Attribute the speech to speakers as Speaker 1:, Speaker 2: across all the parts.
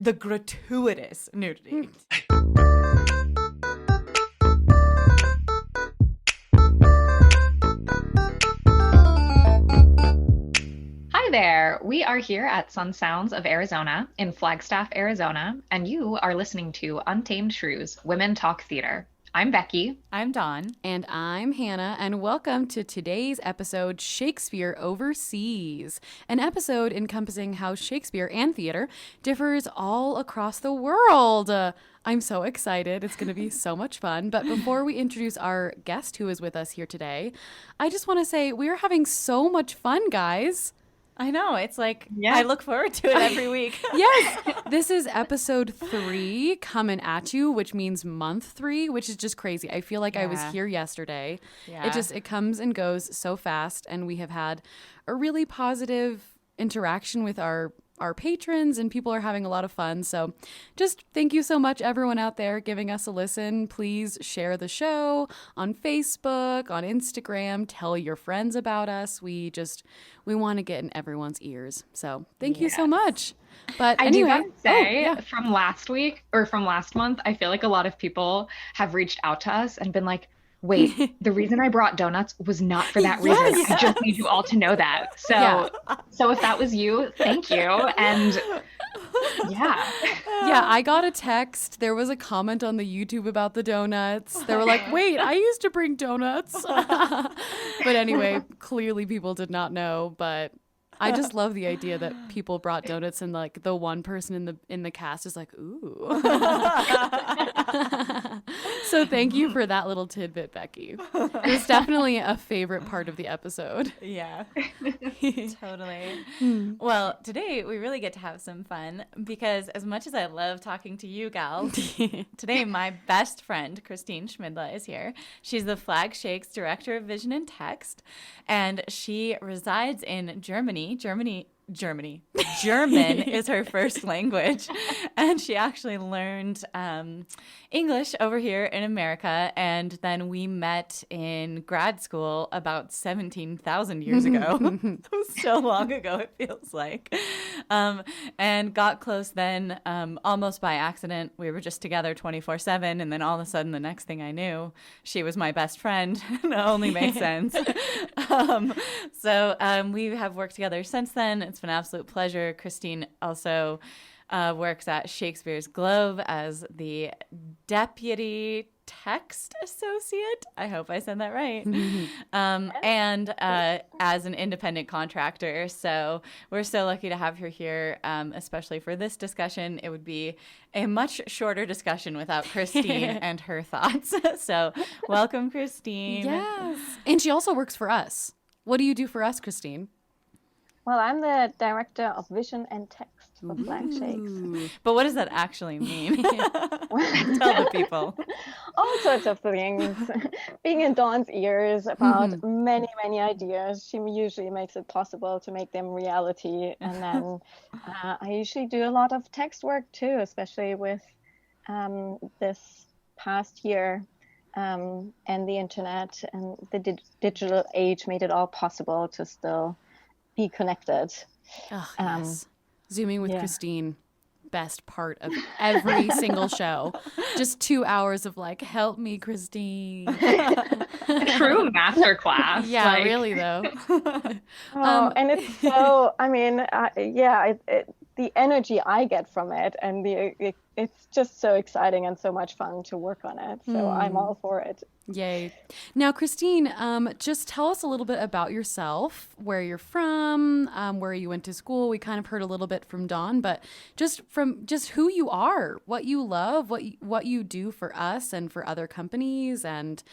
Speaker 1: the gratuitous nudity.
Speaker 2: Hi there. We are here at Sun Sounds of Arizona in Flagstaff, Arizona, and you are listening to Untamed Shrews Women Talk Theater. I'm Becki.
Speaker 1: I'm Dawn.
Speaker 3: And I'm Hannah, and welcome to today's episode, Shakespeare Overseas, an episode encompassing how Shakespeare and theater differs all across the world. I'm so excited. It's going to be so much fun. But before we introduce our guest who is with us here today, I just want to say we're having so much fun, guys.
Speaker 1: I know. It's like, I look forward to it every week.
Speaker 3: Yes. This is episode 3 coming at you, which means month 3, which is just crazy. I feel like I was here yesterday. Yeah. It comes and goes so fast. And we have had a really positive interaction with our patrons, and people are having a lot of fun. So just thank you so much, everyone out there giving us a listen. Please share the show on Facebook, on Instagram, tell your friends about us. We want to get in everyone's ears. So thank you so much. But
Speaker 2: I
Speaker 3: anyway,
Speaker 2: do want to say from last week or from last month, I feel like a lot of people have reached out to us and been like, wait, the reason I brought donuts was not for that reason. I just need you all to know that. So if that was you, thank you. And yeah,
Speaker 3: I got a text. There was a comment on the YouTube about the donuts. They were like, wait, I used to bring donuts. But anyway, clearly people did not know, but I just love the idea that people brought donuts and like the one person in the cast is like, ooh. So thank you for that little tidbit, Becki. It was definitely a favorite part of the episode.
Speaker 1: Yeah, totally. Well, today we really get to have some fun because as much as I love talking to you gals, today my best friend, Christine Schmidle, is here. She's the Flag Shakes Director of Vision and Text, and she resides in Germany. German is her first language, and she actually learned English over here in America, and then we met in grad school about 17,000 years ago. It was so long ago, it feels like, and got close then almost by accident. We were just together 24/7, and then all of a sudden the next thing I knew, she was my best friend. It only made sense. So we have worked together since then. It's been an absolute pleasure. Christine also works at Shakespeare's Globe as the Deputy Text Associate. I hope I said that right. And as an independent contractor. So we're so lucky to have her here, especially for this discussion. It would be a much shorter discussion without Christine and her thoughts. So welcome, Christine.
Speaker 3: Yes. And she also works for us. What do you do for us, Christine?
Speaker 4: Well, I'm the Director of Vision and Text for Flag Shakes.
Speaker 1: But what does that actually mean? Tell the people.
Speaker 4: All sorts of things. Being in Dawn's ears about many, many ideas. She usually makes it possible to make them reality. And then I usually do a lot of text work too, especially with this past year. And the internet and the digital age made it all possible to still be connected.
Speaker 3: Oh, yes. Zooming with Christine, best part of every single show. Just 2 hours of like, help me, Christine.
Speaker 2: True masterclass.
Speaker 3: Yeah, like... really though.
Speaker 4: And it's so, I mean, the energy I get from it, and it's just so exciting and so much fun to work on it. So I'm all for it.
Speaker 3: Yay. Now, Christine, just tell us a little bit about yourself, where you're from, where you went to school. We kind of heard a little bit from Dawn, but just who you are, what you love, what you do for us and for other companies, and,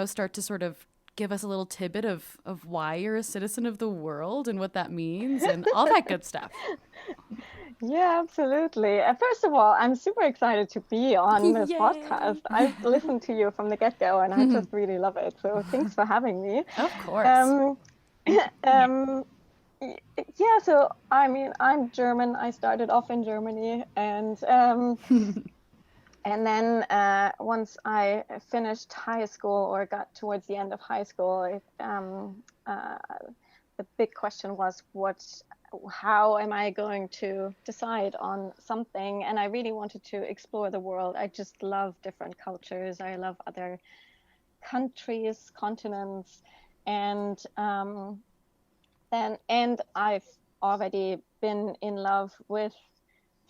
Speaker 3: start to sort of give us a little tidbit of why you're a citizen of the world and what that means and all that good stuff.
Speaker 4: Yeah, absolutely. First of all, I'm super excited to be on this podcast. I've listened to you from the get-go, and I just really love it. So thanks for having me.
Speaker 3: Of course.
Speaker 4: So I mean, I'm German. I started off in Germany, and then once I finished high school or got towards the end of high school, the big question was, what how am I going to decide on something? And I really wanted to explore the world. I just love different cultures. I love other countries, continents, and I've already been in love with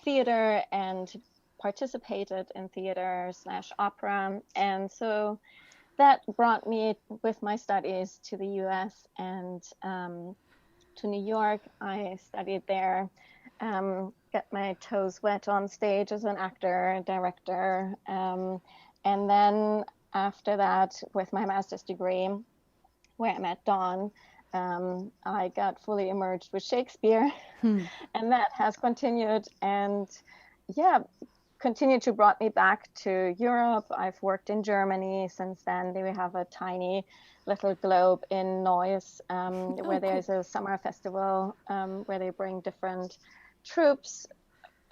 Speaker 4: theater and participated in theater / opera, and so that brought me with my studies to the US and to New York. I studied there, got my toes wet on stage as an actor, director, and then after that, with my master's degree, where I met Dawn, I got fully immersed with Shakespeare, and that has continued and continued to brought me back to Europe. I've worked in Germany since then. They have a tiny little globe in Neuss, where there's a summer festival where they bring different troops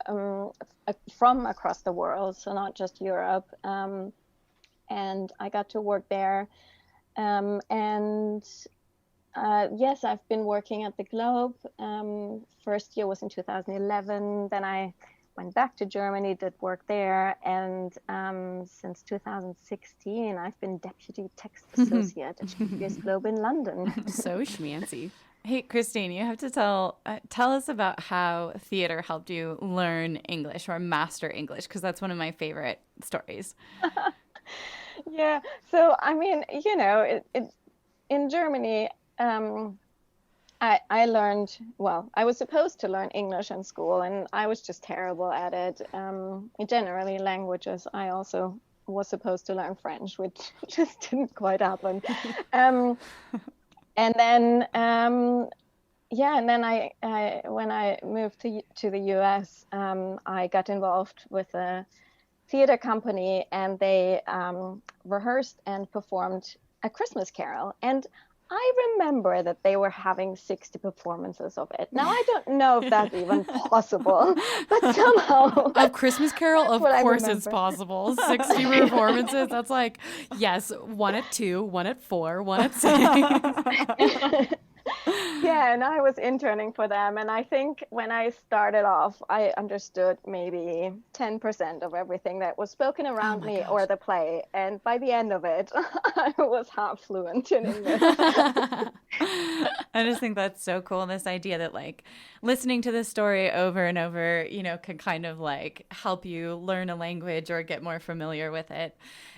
Speaker 4: from across the world, so not just Europe. And I got to work there. Yes, I've been working at the Globe. First year was in 2011. Then I went back to Germany, did work there. And since 2016, I've been Deputy Text Associate at Shakespeare's Globe in London.
Speaker 3: So schmancy.
Speaker 1: Hey, Christine, you have to tell us about how theater helped you learn English or master English, because that's one of my favorite stories.
Speaker 4: Yeah, so I mean, in Germany, I learned, well, I was supposed to learn English in school, and I was just terrible at it. Generally, languages, I also was supposed to learn French, which just didn't quite happen. And then, and then I when I moved to the US, I got involved with a theater company, and they rehearsed and performed A Christmas Carol. And I remember that they were having 60 performances of it. Now, I don't know if that's even possible, but somehow...
Speaker 3: A Christmas Carol, of course it's possible. 60 performances, that's like, yes, 1 at 2, 1 at 4, 1 at 6.
Speaker 4: Yeah, and I was interning for them, and I think when I started off, I understood maybe 10% of everything that was spoken around me or the play, and by the end of it, I was half fluent in English.
Speaker 1: I just think that's so cool, this idea that like listening to this story over and over, can kind of like help you learn a language or get more familiar with it.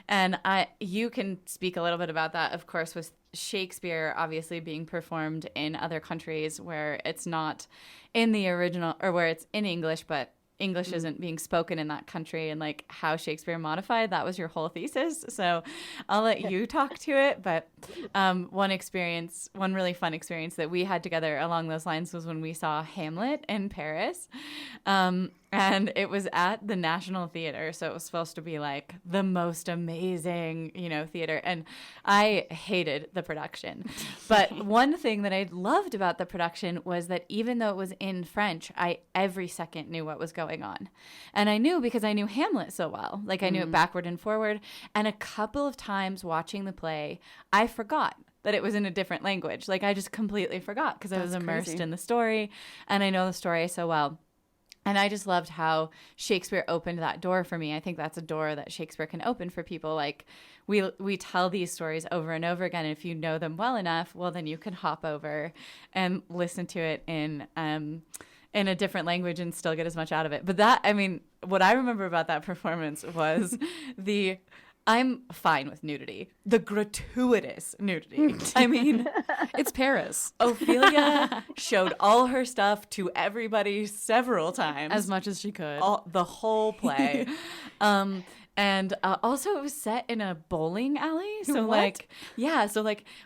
Speaker 1: And you can speak a little bit about that, of course, with Shakespeare obviously being performed in other countries where it's not in the original, or where it's in English, but English isn't being spoken in that country, and like how Shakespeare modified. That was your whole thesis. So I'll let you talk to it. But one really fun experience that we had together along those lines was when we saw Hamlet in Paris. And it was at the National Theater, so it was supposed to be like the most amazing, theater. And I hated the production. But one thing that I loved about the production was that even though it was in French, I every second knew what was going on. And I knew because I knew Hamlet so well. Like I knew it backward and forward. And a couple of times watching the play, I forgot that it was in a different language. Like I just completely forgot because I was immersed in the story, and I know the story so well. And I just loved how Shakespeare opened that door for me. I think that's a door that Shakespeare can open for people. Like we tell these stories over and over again. And if you know them well enough, well, then you can hop over and listen to it in a different language and still get as much out of it. But what I remember about that performance was I'm fine with nudity. The gratuitous nudity. I mean,
Speaker 3: it's Paris.
Speaker 1: Ophelia showed all her stuff to everybody several times.
Speaker 3: As much as she could.
Speaker 1: The whole play. And also it was set in a bowling alley. So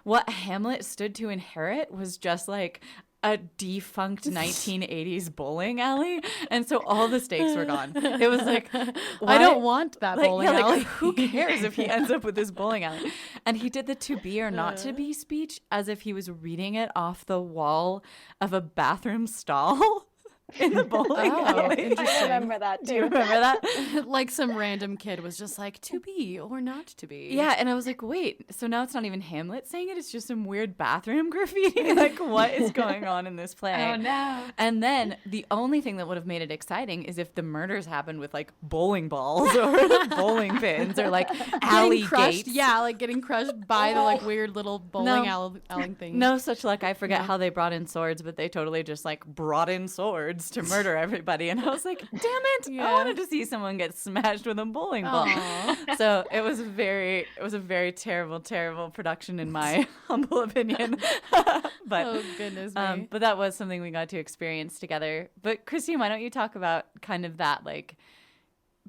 Speaker 1: what Hamlet stood to inherit was just like a defunct 1980s bowling alley, and so all the stakes were gone. It was like,
Speaker 3: I don't want that bowling alley.
Speaker 1: Like, who cares if he ends up with this bowling alley? And he did the to be or not to be speech as if he was reading it off the wall of a bathroom stall. in the bowling alley.
Speaker 4: I remember that too.
Speaker 1: Do you remember that?
Speaker 3: Like some random kid was just like, to be or not to be.
Speaker 1: Yeah, and I was like, wait, so now it's not even Hamlet saying it, it's just some weird bathroom graffiti? Like, what is going on in this play?
Speaker 2: Oh, no.
Speaker 1: And then the only thing that would have made it exciting is if the murders happened with, like, bowling balls or bowling pins or, like, alley gates.
Speaker 3: Yeah, like getting crushed by the, like, weird little bowling alley thing.
Speaker 1: No such luck. I forget how they brought in swords, but they totally just, like, brought in swords to murder everybody. And I was like, damn it, I wanted to see someone get smashed with a bowling ball. So it was a very terrible production in my humble opinion. But
Speaker 3: oh goodness me.
Speaker 1: But that was something we got to experience together. But Christine, why don't you talk about kind of that, like,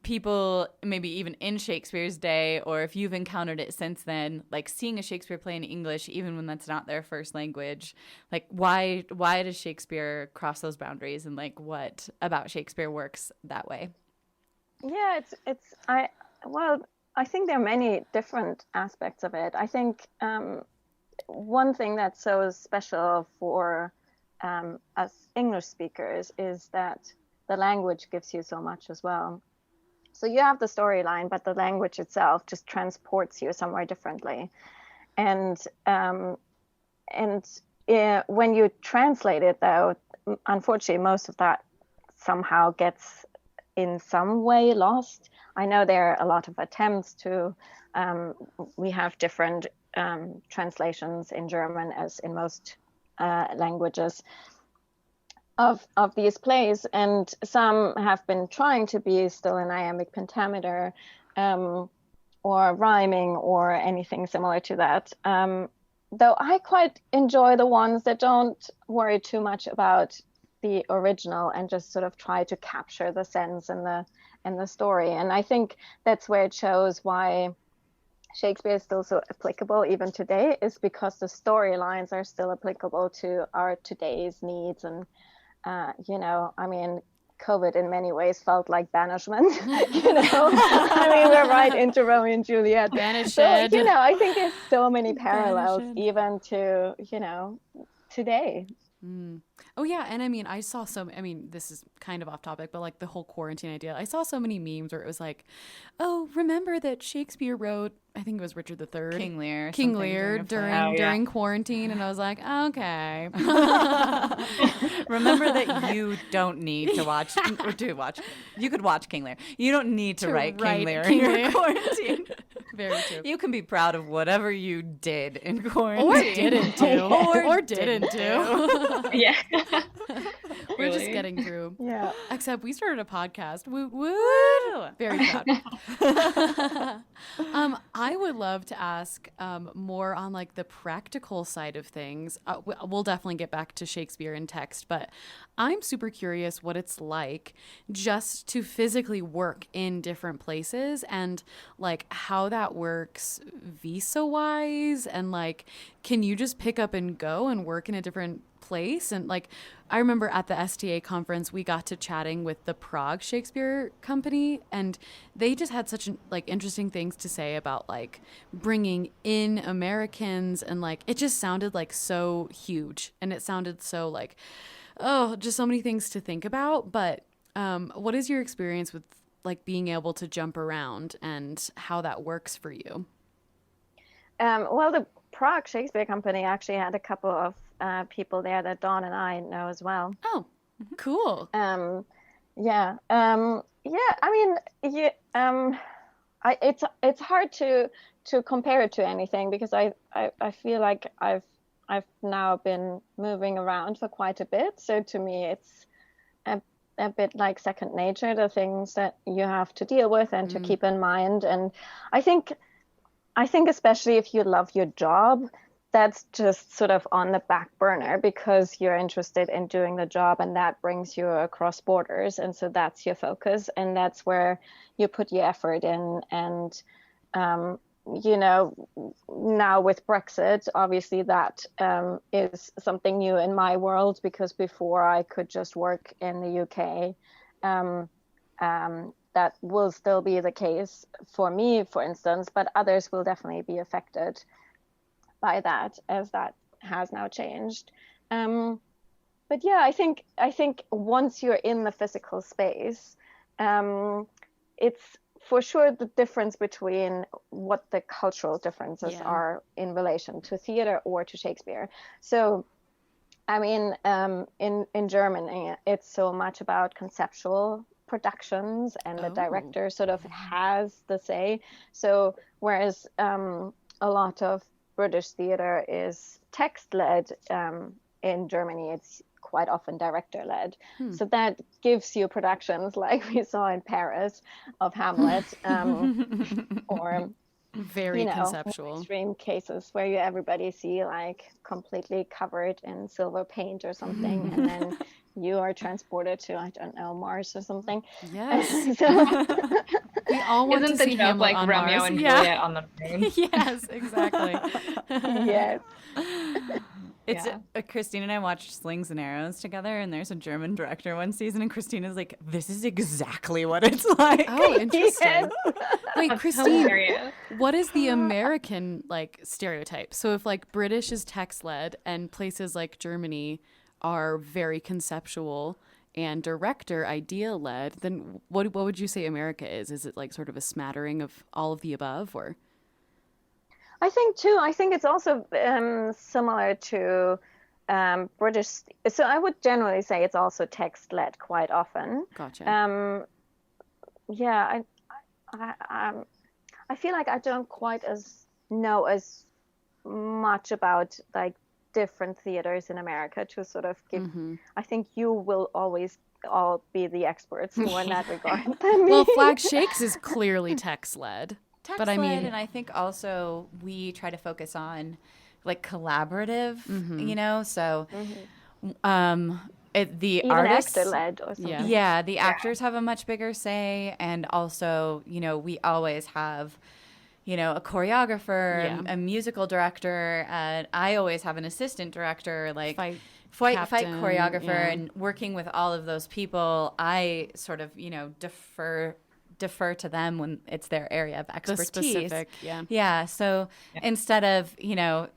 Speaker 1: people maybe even in Shakespeare's day, or if you've encountered it since then, like seeing a Shakespeare play in English even when that's not their first language, like why does Shakespeare cross those boundaries, and like what about Shakespeare works that way?
Speaker 4: Yeah, I think there are many different aspects of it. I think one thing that's so special for us English speakers is that the language gives you so much as well. So you have the storyline, but the language itself just transports you somewhere differently. And when you translate it, though, unfortunately, most of that somehow gets in some way lost. I know there are a lot of attempts to, we have different translations in German as in most languages of these plays, and some have been trying to be still in iambic pentameter or rhyming or anything similar to that. Though I quite enjoy the ones that don't worry too much about the original and just sort of try to capture the sense and the story. And I think that's where it shows why Shakespeare is still so applicable even today, is because the storylines are still applicable to our today's needs. And I mean, COVID in many ways felt like banishment. I mean, we're right into Romeo and Juliet.
Speaker 3: Banished.
Speaker 4: So, I think there's so many parallels even to, today.
Speaker 3: Oh yeah, and I mean, this is kind of off topic, but like the whole quarantine idea, I saw so many memes where it was like, oh, remember that Shakespeare wrote, I think it was Richard III,
Speaker 1: King Lear
Speaker 3: during quarantine, and I was like, okay.
Speaker 1: Remember that you don't need to watch, you could watch King Lear. You don't need to write King Lear in your quarantine.
Speaker 3: Very true.
Speaker 1: You can be proud of whatever you did in quarantine.
Speaker 3: Or didn't do. or didn't do.
Speaker 2: Yeah.
Speaker 3: We're just getting through.
Speaker 4: Yeah.
Speaker 3: Except we started a podcast. Woot woot. Very proud. I would love to ask more on like the practical side of things. We'll definitely get back to Shakespeare in text, but I'm super curious what it's like just to physically work in different places, and like how that works visa-wise, and like can you just pick up and go and work in a different place? And like I remember at the STA conference we got to chatting with the Prague Shakespeare Company, and they just had such like interesting things to say about like bringing in Americans, and like it just sounded like so huge, and it sounded so like, oh, just so many things to think about. But what is your experience with like being able to jump around and how that works for you?
Speaker 4: Well, the Prague Shakespeare Company actually had a couple of people there that Dawn and I know as well.
Speaker 3: Oh, cool.
Speaker 4: Yeah. I mean, it's hard to compare it to anything, because I feel like I've now been moving around for quite a bit. So to me, it's a bit like second nature, the things that you have to deal with and to keep in mind. And I think especially if you love your job, that's just sort of on the back burner because you're interested in doing the job, and that brings you across borders. And so that's your focus, and that's where you put your effort in. And, now with Brexit, obviously that is something new in my world, because before I could just work in the UK. That will still be the case for me, for instance, but others will definitely be affected by that, as that has now changed. But yeah, I think once you're in the physical space, it's for sure the difference between what the cultural differences are in relation to theater or to Shakespeare. So, I mean, in Germany, it's so much about conceptual productions, and the director sort of has the say. So, whereas a lot of British theater is text-led, in Germany, it's quite often director-led. So that gives you productions like we saw in Paris of Hamlet, or
Speaker 3: very conceptual
Speaker 4: extreme cases where everybody see like completely covered in silver paint or something, and then you are transported to, I don't know, Mars or something.
Speaker 3: Yes.
Speaker 4: So,
Speaker 3: we all want
Speaker 2: Isn't
Speaker 3: to
Speaker 2: the
Speaker 3: see
Speaker 2: joke
Speaker 3: Hamlet
Speaker 2: like
Speaker 3: on
Speaker 2: Romeo
Speaker 3: Mars.
Speaker 2: and Juliet on the moon?
Speaker 3: Yes, exactly.
Speaker 4: yes.
Speaker 1: It's Christine and I watched Slings and Arrows together, and there's a German director one season, and Christina's like, "This is exactly what it's like."
Speaker 3: Oh, interesting. Wait,
Speaker 2: That's
Speaker 3: Christine,
Speaker 2: hilarious.
Speaker 3: what is the American like stereotype? So if like British is text led and places like Germany are very conceptual and director idea led, then what would you say America is? Is it like sort of a smattering of all of the above, or?
Speaker 4: I think it's also similar to British. So I would generally say it's also text-led quite often.
Speaker 3: Gotcha.
Speaker 4: Yeah, I feel like I don't quite know as much about like different theaters in America to sort of give. I think you will always all be the experts more in that regard than me.
Speaker 3: Well, Flag Shakes is clearly text-led.
Speaker 1: But I mean, and I think also we try to focus on like collaborative, so the
Speaker 4: even
Speaker 1: artists,
Speaker 4: actor-led or something.
Speaker 1: Yeah, the actors have a much bigger say, and also, we always have, a choreographer, a musical director, I always have an assistant director, like fight choreographer, and working with all of those people, I sort of, defer to them when it's their area of expertise.
Speaker 3: The specific,
Speaker 1: So instead of,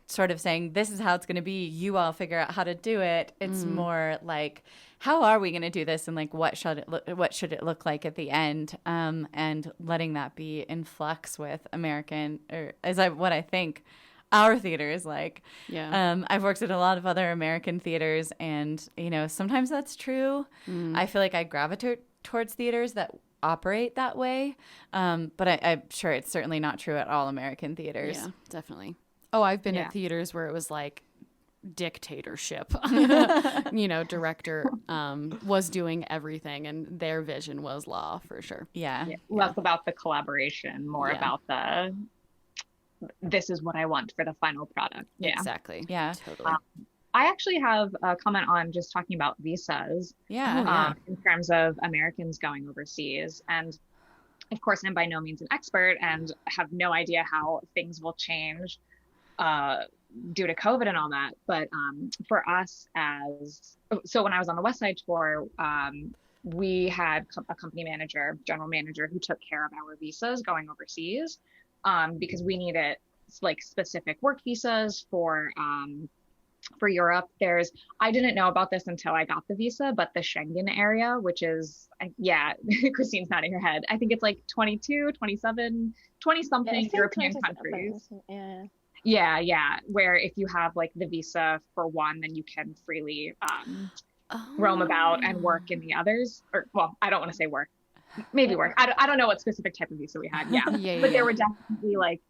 Speaker 1: sort of saying, this is how it's going to be, you all figure out how to do it, it's more like, how are we going to do this, and like what should it look like at the end, and letting that be in flux with American, or what I think our theater is like. I've worked at a lot of other American theaters, and sometimes that's true. I feel like I gravitate towards theaters that operate that way, but I'm sure it's certainly not true at all American theaters.
Speaker 3: Yeah, definitely. Oh, I've been at theaters where it was like dictatorship. Director was doing everything, and their vision was law for sure.
Speaker 2: Less about the collaboration, more about this is what I want for the final product.
Speaker 3: Exactly.
Speaker 1: Totally.
Speaker 2: I actually have a comment on just talking about visas. In terms of Americans going overseas. And of course, I'm by no means an expert and have no idea how things will change due to COVID and all that. But for us so when I was on the West Side tour, we had a company manager, general manager, who took care of our visas going overseas, because we needed like specific work visas for Europe. I didn't know about this until I got the visa, but the Schengen area, which is, Christine's nodding her head. I think it's like 22, 27, 20 something European countries. Where if you have like the visa for one, then you can freely roam about and work in the others. Or, well, I don't want to say work. Maybe work. I don't know what specific type of visa we had. But there were definitely like,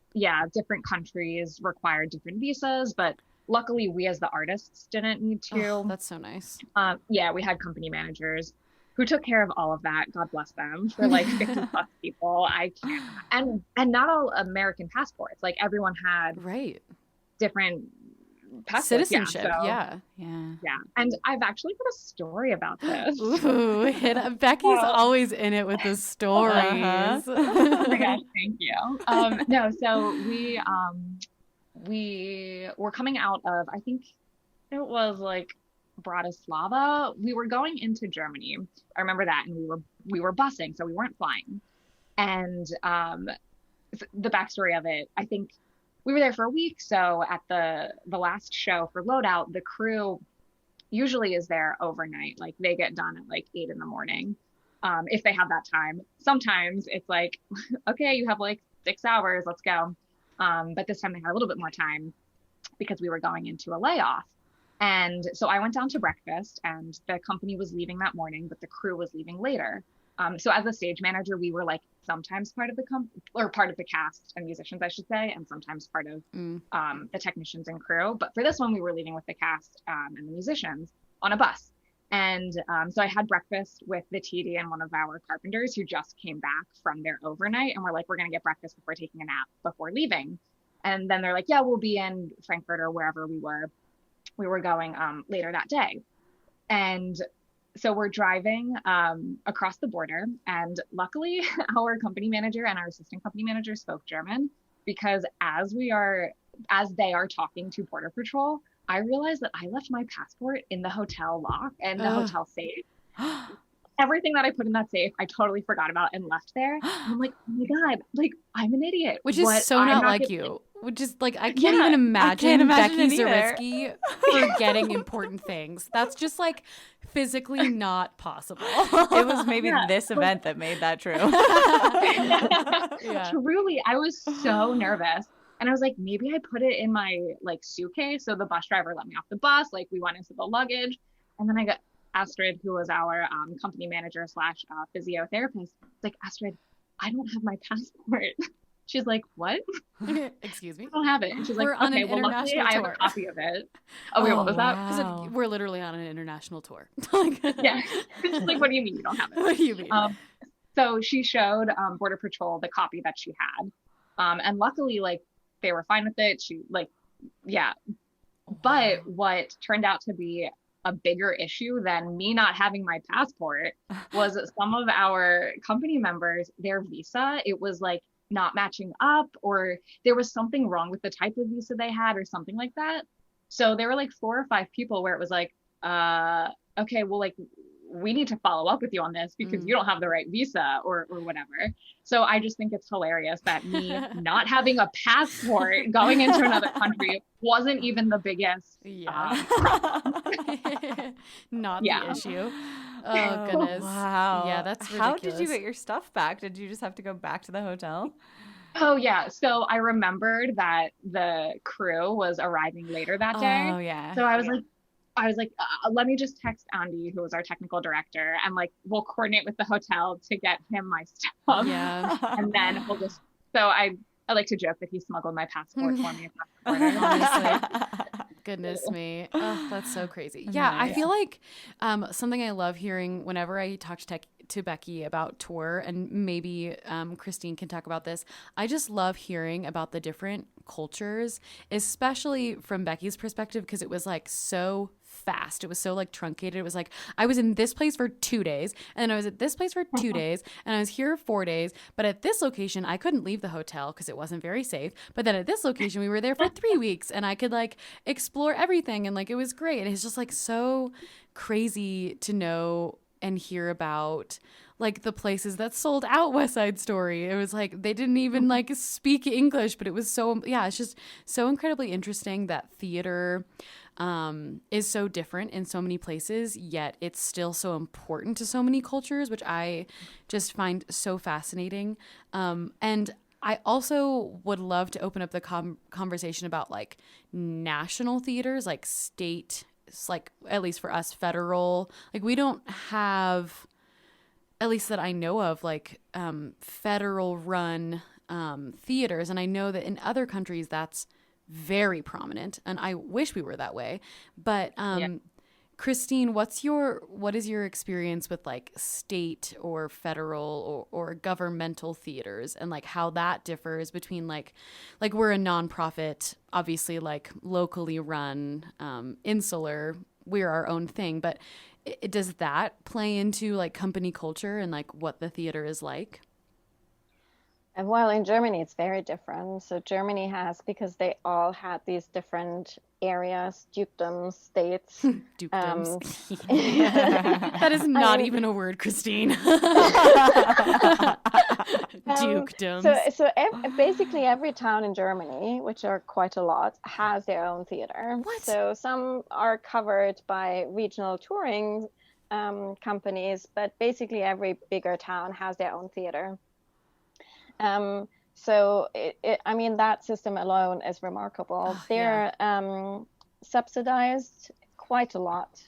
Speaker 2: different countries required different visas, but luckily, we as the artists didn't need to.
Speaker 3: Oh, that's so nice.
Speaker 2: We had company managers who took care of all of that. God bless them, for like 50 plus people. I can't. And not all American passports. Like everyone had different passports.
Speaker 3: Citizenship.
Speaker 2: Yeah. And I've actually got a story about this.
Speaker 3: Ooh, Becky's always in it with the stories.
Speaker 2: Oh my gosh, thank you. So we were coming out of, I think it was like Bratislava. We were going into Germany. I remember that, and we were busing, so we weren't flying. And the backstory of it, I think we were there for a week. So at the last show for loadout, the crew, usually is there overnight. Like they get done at like 8 a.m. If they have that time. Sometimes it's like, okay, you have like 6 hours, let's go. But this time they had a little bit more time because we were going into a layoff. And so I went down to breakfast, and the company was leaving that morning, but the crew was leaving later. So as a stage manager, we were like sometimes part of the part of the cast and musicians, I should say, and sometimes part of the technicians and crew. But for this one, we were leaving with the cast and the musicians on a bus. And so I had breakfast with the TD and one of our carpenters who just came back from their overnight, and we're like, we're going to get breakfast before taking a nap before leaving. And then they're like, yeah, we'll be in Frankfurt or wherever we were going later that day. And so we're driving across the border, and luckily our company manager and our assistant company manager spoke German, because as they are talking to Border Patrol, I realized that I left my passport in the hotel lock and the hotel safe. Everything that I put in that safe, I totally forgot about and left there. And I'm like, oh my God, like I'm an idiot.
Speaker 3: Which is so not like you. Which is like, I can't even imagine Becki Zaritsky forgetting important things. That's just like physically not possible.
Speaker 1: It was maybe this event that made that true.
Speaker 2: Truly, I was so nervous. And I was like, maybe I put it in my like suitcase. So the bus driver let me off the bus. Like we went into the luggage. And then I got Astrid, who was our company manager / physiotherapist. Like, Astrid, I don't have my passport. She's like, what?
Speaker 3: Excuse me?
Speaker 2: I don't have it. And she's like,
Speaker 3: we're on
Speaker 2: okay,
Speaker 3: an
Speaker 2: well, luckily
Speaker 3: international
Speaker 2: I have
Speaker 3: tour.
Speaker 2: a copy of it. Oh, wait, what was that?
Speaker 3: We're literally on an international tour.
Speaker 2: Yeah. She's like, what do you mean you don't have it?
Speaker 3: What do you mean?
Speaker 2: So she showed Border Patrol the copy that she had. And luckily, like, they were fine with it. She, like, yeah. But what turned out to be a bigger issue than me not having my passport was some of our company members, their visa, it was like not matching up, or there was something wrong with the type of visa they had or something like that. So there were like 4 or 5 people where it was like, okay, well, like we need to follow up with you on this because you don't have the right visa or whatever. So I just think it's hilarious that me not having a passport going into another country wasn't even the biggest problem.
Speaker 3: Not the issue. Oh, goodness.
Speaker 1: Wow.
Speaker 3: Yeah, that's ridiculous.
Speaker 1: How did you get your stuff back? Did you just have to go back to the hotel?
Speaker 2: Oh, yeah. So I remembered that the crew was arriving later that day.
Speaker 1: Oh, yeah.
Speaker 2: So I was like, let me just text Andy, who was our technical director, and like we'll coordinate with the hotel to get him my stuff.
Speaker 3: Yeah.
Speaker 2: And then we'll just. So I like to joke that he smuggled my passport for me across the border.
Speaker 3: Honestly. Goodness me. Oh, that's so crazy. Yeah, I feel like something I love hearing whenever I talk to Becki about tour, and maybe Christine can talk about this. I just love hearing about the different cultures, especially from Becki's perspective, because it was like so fast. It was so like truncated. It was like, I was in this place for 2 days, and then I was at this place for 2 days, and I was here 4 days, but at this location I couldn't leave the hotel because it wasn't very safe. But then at this location we were there for 3 weeks, and I could like explore everything, and like it was great. And it's just like so crazy to know and hear about like the places that sold out West Side Story. It was like they didn't even like speak English, but it was so, yeah, it's just so incredibly interesting that theater is so different in so many places, yet it's still so important to so many cultures, which I just find so fascinating. And I also would love to open up the conversation about like national theaters, like state, like at least for us, federal. Like we don't have, at least that I know of, like federal run theaters. And I know that in other countries that's very prominent, and I wish we were that way. But Christine, what is your experience with like state or federal or governmental theaters, and like how that differs between like we're a nonprofit, obviously like locally run, insular, we're our own thing, but does that play into like company culture and like what the theater is like?
Speaker 4: And while in Germany, it's very different. So Germany has, because they all had these different areas, dukedoms, states.
Speaker 3: Dukedoms. That is not even a word, Christine. Dukedom. victims.
Speaker 4: Basically every town in Germany, which are quite a lot, has their own theater.
Speaker 3: What?
Speaker 4: So some are covered by regional touring companies, but basically every bigger town has their own theater. So I mean, that system alone is remarkable. They're subsidized quite a lot,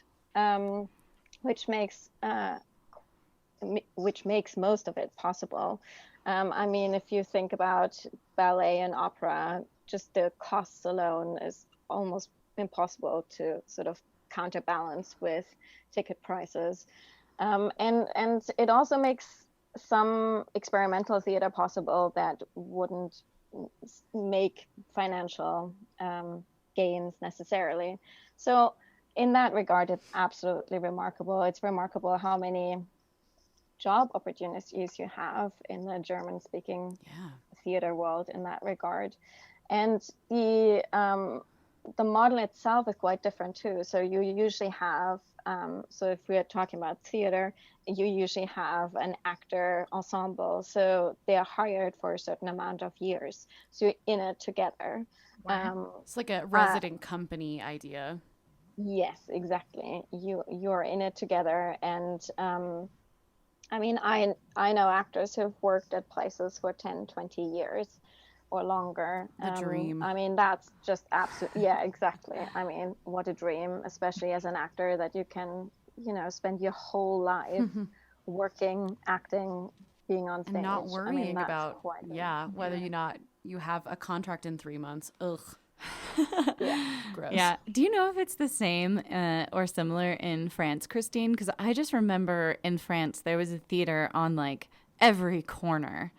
Speaker 4: which makes most of it possible. I mean, if you think about ballet and opera, just the costs alone is almost impossible to sort of counterbalance with ticket prices. And it also makes some experimental theater possible that wouldn't make financial gains necessarily. So in that regard, it's absolutely remarkable. It's remarkable how many job opportunities you have in the German-speaking theater world in that regard. And the model itself is quite different too. So you usually have, so if we're talking about theater, you usually have an actor ensemble. So they are hired for a certain amount of years. So you're in it together.
Speaker 3: Wow. It's like a resident company idea.
Speaker 4: Yes, exactly. You're in it together. And I mean, I know actors who've worked at places for 10, 20 years or longer.
Speaker 3: The dream.
Speaker 4: I mean, that's just absolutely, yeah, exactly. I mean, what a dream, especially as an actor, that you can, spend your whole life working, acting, being on stage.
Speaker 3: And not worrying about, whether
Speaker 4: yeah.
Speaker 3: you have a contract in 3 months. Ugh.
Speaker 4: Yeah.
Speaker 3: Gross.
Speaker 1: Yeah. Do you know if it's the same or similar in France, Christine? Because I just remember in France there was a theater on like every corner.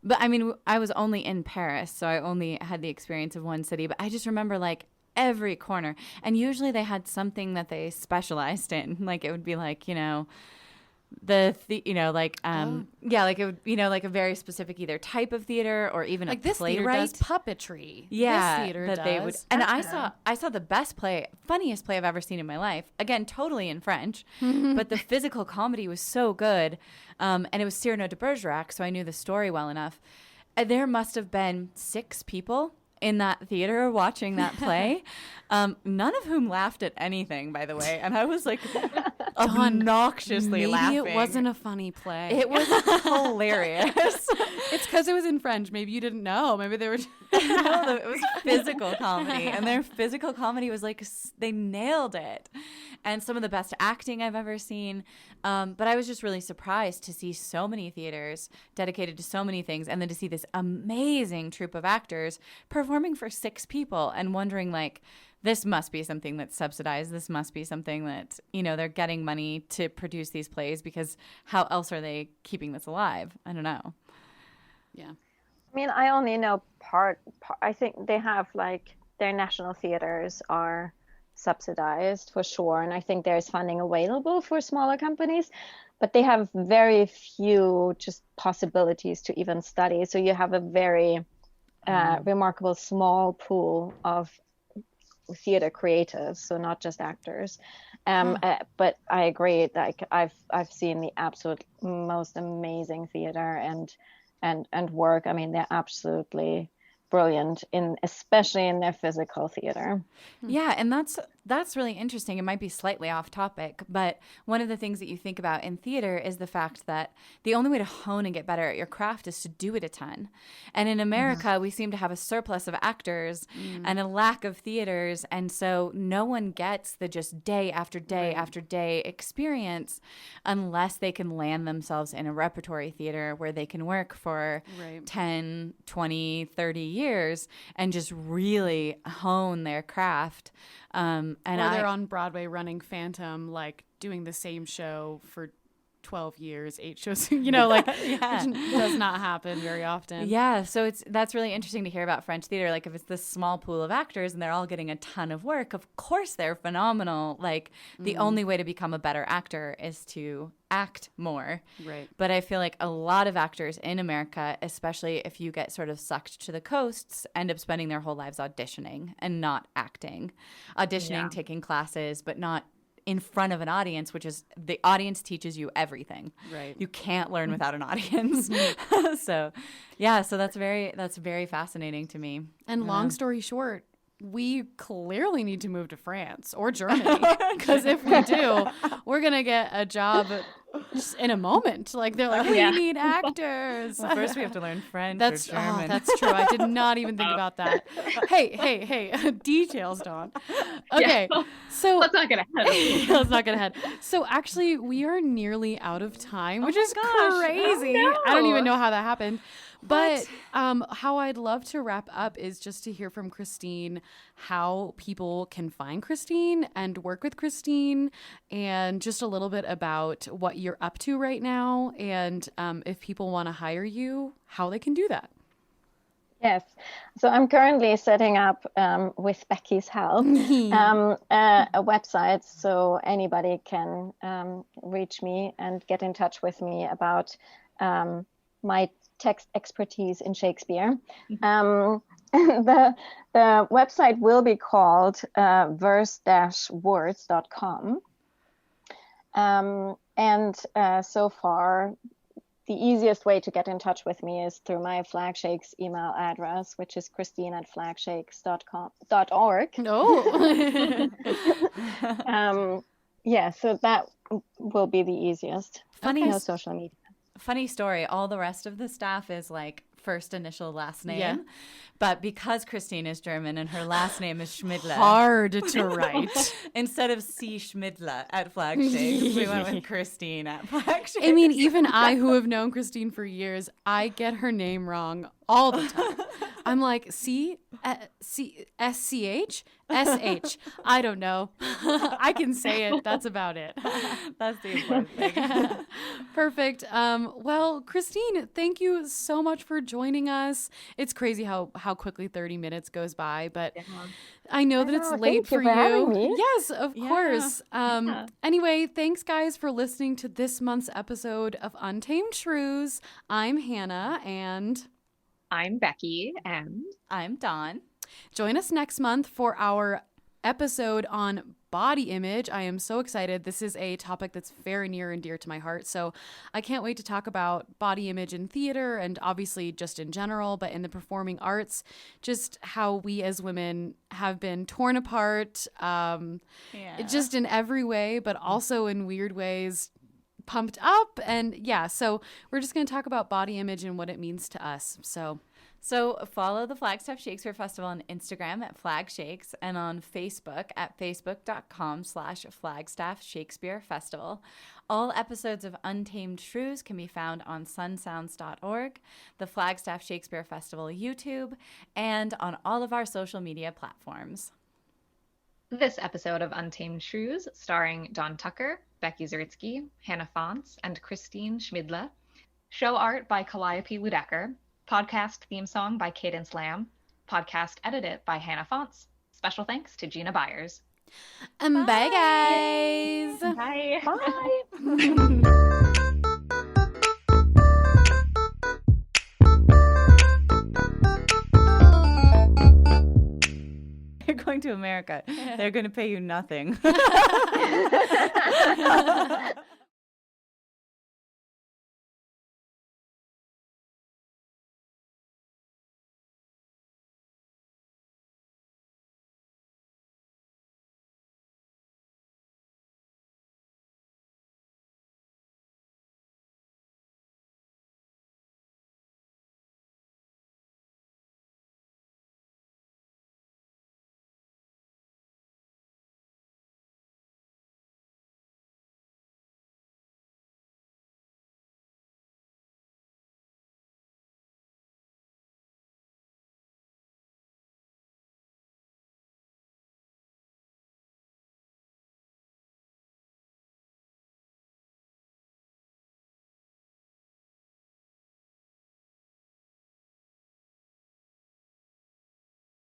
Speaker 1: But I mean, I was only in Paris, so I only had the experience of one city. But I just remember like every corner, and usually they had something that they specialized in. Like it would be like like it would like a very specific either type of theater or even
Speaker 3: like
Speaker 1: a
Speaker 3: this
Speaker 1: playwright.
Speaker 3: theater does puppetry.
Speaker 1: Yeah,
Speaker 3: this theater
Speaker 1: that
Speaker 3: does.
Speaker 1: They would, and I saw the funniest play I've ever seen in my life. Again, totally in French, but the physical comedy was so good, and it was Cyrano de Bergerac, so I knew the story well enough. And there must have been 6 people in that theater watching that play, none of whom laughed at anything, by the way. And I was like obnoxiously laughing.
Speaker 3: Maybe it wasn't a funny play.
Speaker 1: It was hilarious.
Speaker 3: It's because it was in French. Maybe you didn't know. Maybe they were.
Speaker 1: No, it was physical comedy. And their physical comedy was like, they nailed it. And some of the best acting I've ever seen. But I was just really surprised to see so many theaters dedicated to so many things. And then to see this amazing troupe of actors performing for 6 people and wondering like, this must be something that's subsidized. This must be something that, they're getting money to produce these plays, because how else are they keeping this alive? I don't know.
Speaker 3: Yeah.
Speaker 4: I mean, I only know part. I think they have like their national theaters are subsidized for sure. And I think there's funding available for smaller companies, but they have very few just possibilities to even study. So you have a very remarkable small pool of theater creatives, so not just actors. But I agree, like I've seen the absolute most amazing theater and work. I mean, they're absolutely brilliant especially in their physical theater.
Speaker 1: Yeah, and that's really interesting. It might be slightly off topic, but one of the things that you think about in theater is the fact that the only way to hone and get better at your craft is to do it a ton. And in America, we seem to have a surplus of actors and a lack of theaters, and so no one gets the just day after day after day experience unless they can land themselves in a repertory theater where they can work for 10, 20, 30 years and just really hone their craft. And
Speaker 3: they're on Broadway running Phantom, like doing the same show for 12 years, 8 shows, which does not happen very often.
Speaker 1: Yeah, so that's really interesting to hear about French theater. Like if it's this small pool of actors and they're all getting a ton of work, of course they're phenomenal. Like the only way to become a better actor is to act more.
Speaker 3: Right.
Speaker 1: But I feel like a lot of actors in America, especially if you get sort of sucked to the coasts, end up spending their whole lives auditioning and not acting. Taking classes, but not in front of an audience, which is the audience teaches you everything.
Speaker 3: Right.
Speaker 1: You can't learn without an audience. So that's very fascinating to me.
Speaker 3: And long story short, we clearly need to move to France or Germany, because if we do, we're going to get a job just in a moment. Like, they're like, we need actors.
Speaker 1: Well, first we have to learn French or German.
Speaker 3: Oh, that's true. I did not even think about that. Hey. Details, Dawn. Okay.
Speaker 2: Yeah.
Speaker 3: So
Speaker 2: let's not get ahead.
Speaker 3: let's not get ahead. So actually, we are nearly out of time, which is crazy.
Speaker 2: Oh, no.
Speaker 3: I don't even know how that happened. But how I'd love to wrap up is just to hear from Christine how people can find Christine and work with Christine, and just a little bit about what you're up to right now, and if people want to hire you, how they can do that.
Speaker 4: Yes. So I'm currently setting up, with Becki's help, a website so anybody can reach me and get in touch with me about my text expertise in Shakespeare. The website will be called verse-words.com. And so far, the easiest way to get in touch with me is through my Flagshakes email address, which is christine@flagshakes.org.
Speaker 3: Oh.
Speaker 4: Yeah, so that will be the easiest. No social media.
Speaker 1: Funny story. All the rest of the staff is like first initial, last name. Yeah. But because Christine is German and her last name is Schmidle.
Speaker 3: Hard to write.
Speaker 1: Instead of C. Schmidle at Flagshakes, we went with Christine at Flagshakes.
Speaker 3: I mean, even I, who have known Christine for years, I get her name wrong all the time. I'm like, S-C-H? S-H. I don't know. I can say it. That's about it.
Speaker 1: That's the important thing.
Speaker 3: Perfect. Well, Christine, thank you so much for joining us. It's crazy how quickly 30 minutes goes by, but I know that it's late for you. Yes, of course. Anyway, thanks guys for listening to this month's episode of Untamed Shrews. I'm Hannah, and
Speaker 2: I'm Becki, and
Speaker 1: I'm Dawn.
Speaker 3: Join us next month for our episode on body image. I am so excited. This is a topic that's very near and dear to my heart. So I can't wait to talk about body image in theater, and obviously just in general, but in the performing arts, just how we as women have been torn apart, just in every way, but also in weird ways, pumped up. And so we're just going to talk about body image and what it means to us.
Speaker 1: So follow the Flagstaff Shakespeare Festival on Instagram at Flagshakes, and on Facebook at facebook.com/Flagstaff Shakespeare Festival. All episodes of Untamed Shrews can be found on sunsounds.org, the Flagstaff Shakespeare Festival YouTube, and on all of our social media platforms.
Speaker 2: This episode of Untamed Shrews, starring Dawn Tucker, Becki Zaritsky, Hannah Fonts, and Christine Schmidle. Show art by Calliope Luedeker. Podcast theme song by Cadence Lamb. Podcast edited by Hannah Fonts. Special thanks to Gina Byars.
Speaker 3: Bye, guys.
Speaker 2: Bye.
Speaker 4: Bye.
Speaker 1: You're going to America. They're going to pay you nothing.